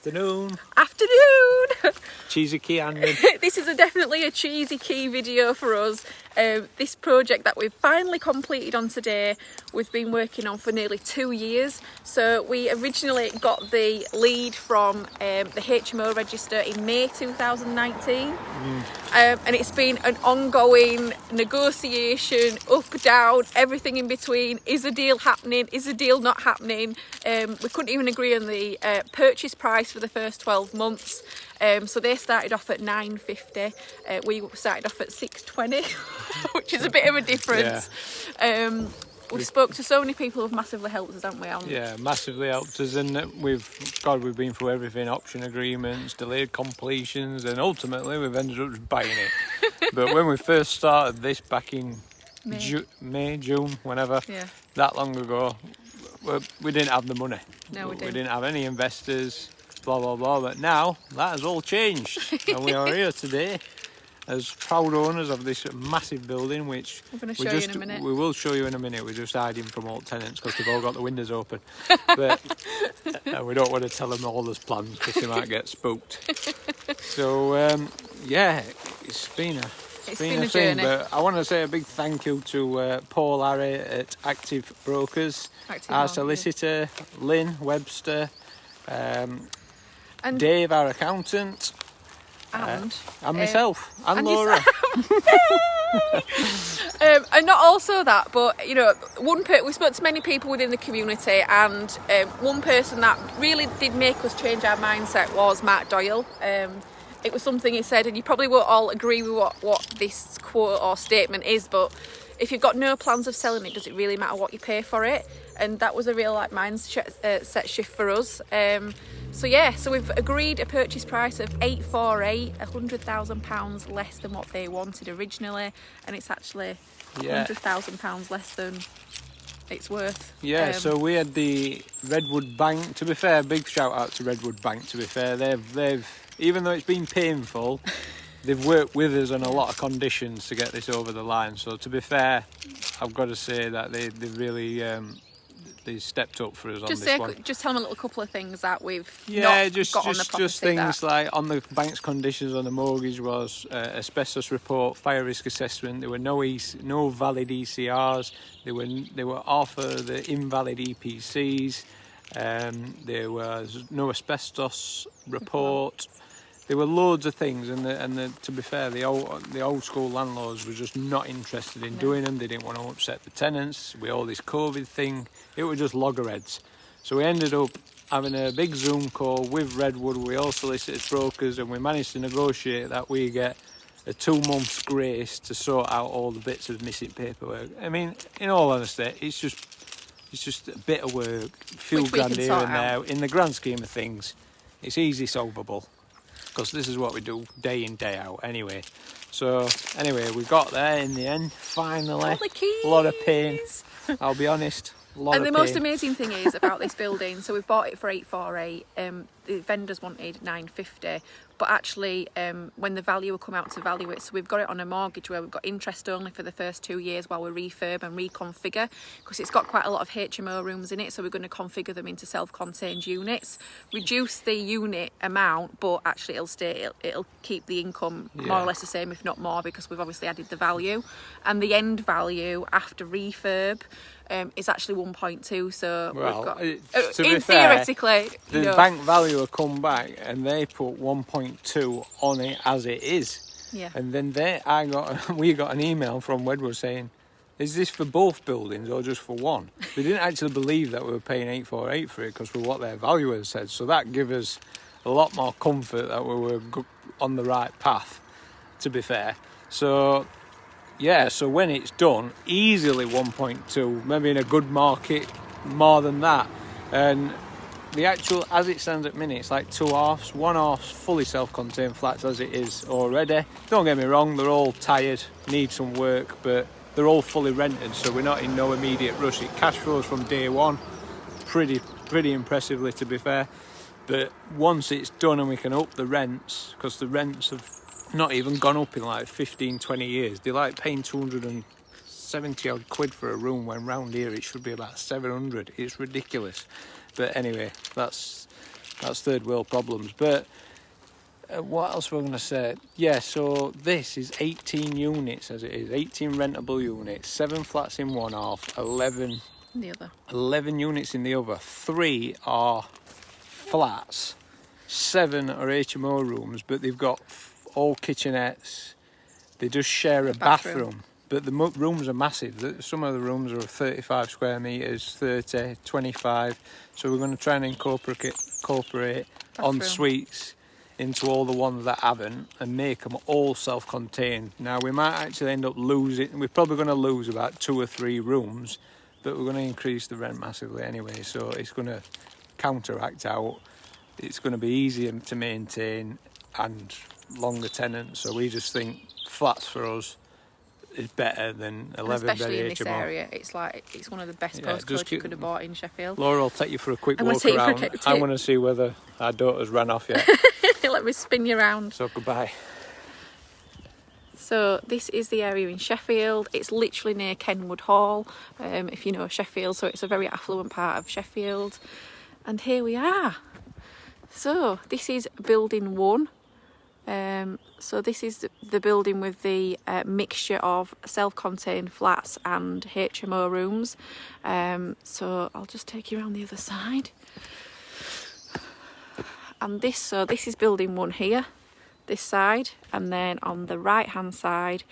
Afternoon. Cheesy key handing. This is definitely a cheesy key video for us. This project that we've finally completed on today, we've been working on for nearly 2 years. So we originally got the lead from the HMO register in May 2019. And it's been an ongoing negotiation, up, down, everything in between. Is a deal happening? Is a deal not happening? We couldn't even agree on the purchase price for the first 12 months. So they started off at $950. We started off at $620, which is a bit of a difference. Yeah. We've spoke to so many people who've massively helped us, haven't we, Alan? Yeah, massively helped us, and we've been through everything: option agreements, delayed completions, and ultimately we've ended up just buying it. But when we first started this back in May, June, whenever, that long ago, we didn't have the money. No, we didn't. We didn't have any investors, blah blah blah. But now that has all changed, and we are here today as proud owners of this massive building, which I'm going to show you in a minute. We will show you in a minute. We're just hiding from all tenants because they've all got the windows open. But we don't want to tell them all there's plans because they might get spooked. So it's been a journey. thing. But I want to say a big thank you to Paul Harry at Active Brokers, our solicitor, Lynn Webster, and Dave, our accountant. And myself, and Laura. And not also that, but you know, we spoke to many people within the community, and one person that really did make us change our mindset was Mark Doyle. It was something he said, and you probably won't all agree with what this quote or statement is, but if you've got no plans of selling it, does it really matter what you pay for it? And that was a real mindset shift for us. So we've agreed a purchase price of $848, £100,000 less than what they wanted originally, and it's actually £100,000 less than it's worth. So we had the Redwood Bank. To be fair, big shout out to Redwood Bank. To be fair, they've even though it's been painful, they've worked with us on a lot of conditions to get this over the line. So to be fair, I've got to say that they really they stepped up for us on this one. Just tell them a little couple of things that we've got on the property. Just things like on the bank's conditions on the mortgage was asbestos report, fire risk assessment. There were no valid ECRs. They were off the invalid EPCs. There was no asbestos report. There were loads of things, and to be fair, the old school landlords were just not interested in doing them. They didn't want to upset the tenants with all this COVID thing. It was just loggerheads. So we ended up having a big Zoom call with Redwood. We all solicitors, brokers, and we managed to negotiate that we get a 2 months grace to sort out all the bits of missing paperwork. I mean, in all honesty, it's just a bit of work, a few grand here and there. In the grand scheme of things, it's easy solvable, because this is what we do day in, day out anyway. So anyway, we got there in the end, finally. All the keys. A lot of pain, I'll be honest. And the most amazing thing is about this building, so we've bought it for $848. The vendors wanted $950, but actually when the valuer come out to value it, so we've got it on a mortgage where we've got interest only for the first 2 years while we refurb and reconfigure, because it's got quite a lot of HMO rooms in it, so we're going to configure them into self-contained units, reduce the unit amount, but actually it'll keep the income more or less the same, if not more, because we've obviously added the value. And the end value after refurb is actually 1.2, so we've got, theoretically, the bank valuer come back and they put 1.2 on it as it is. Yeah. And then we got an email from Wedwood saying, is this for both buildings or just for one? They didn't actually believe that we were paying $848 for it because of what their valuer said. So that gave us a lot more comfort that we were on the right path, to be fair. So so when it's done, easily 1.2, maybe in a good market, more than that. And the actual, as it stands at minute, it's like 2 halves. 1 half's fully self-contained flats as it is already. Don't get me wrong, they're all tired, need some work, but they're all fully rented, so we're not in no immediate rush. It cash flows from day one, pretty impressively, to be fair. But once it's done and we can up the rents, because the rents have not even gone up in like 15-20 years. They like paying 270 odd quid for a room, when round here it should be about 700. It's ridiculous. But anyway, that's That's third world problems. But what else were we going to say? Yeah, so this is 18 units as it is, 18 rentable units, 7 flats in one half, 11 in the other. 11 units in the other. 3 are flats, 7 are HMO rooms, but they've got all kitchenettes. They just share a bathroom. But the rooms are massive. Some of the rooms are 35 square metres, 30, 25. So we're going to try and incorporate en suites into all the ones that haven't and make them all self-contained. Now we might actually end up losing, we're probably going to lose about 2 or 3 rooms, but we're going to increase the rent massively anyway, so it's going to counteract out. It's going to be easier to maintain and longer tenants, so we just think flats for us is better than 11 especially in bed this HMO. area. It's one of the best postcodes you could have bought in Sheffield. Laura will take you for a quick I'm gonna walk take you for a around. quick I want to see whether our daughter's run off yet. Let me spin you around. So goodbye. So this is the area in Sheffield. It's literally near Kenwood Hall, if you know Sheffield. So it's a very affluent part of Sheffield. And here we are. So this is building 1. So this is the building with the mixture of self-contained flats and HMO rooms. So I'll just take you around the other side. And this is building 1 here, this side, and then on the right hand side,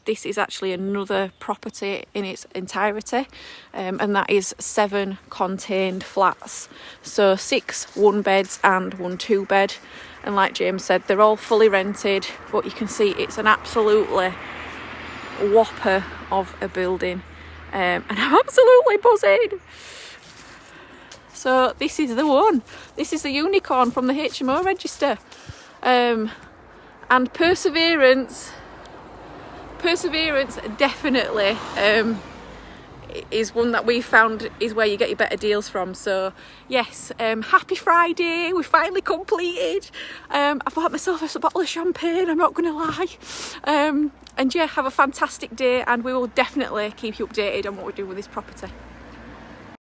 this is actually another property in its entirety, and that is 7 contained flats. So 6 1-beds and 1 2-bed. And like James said, they're all fully rented, but you can see it's an absolutely whopper of a building, and I'm absolutely buzzing. So this is the one. This is the unicorn from the HMO register, and perseverance definitely is one that we found is where you get your better deals from. So yes, happy Friday, we finally completed. I bought myself a bottle of champagne, I'm not gonna lie. And yeah, have a fantastic day, and we will definitely keep you updated on what we're doing with this property.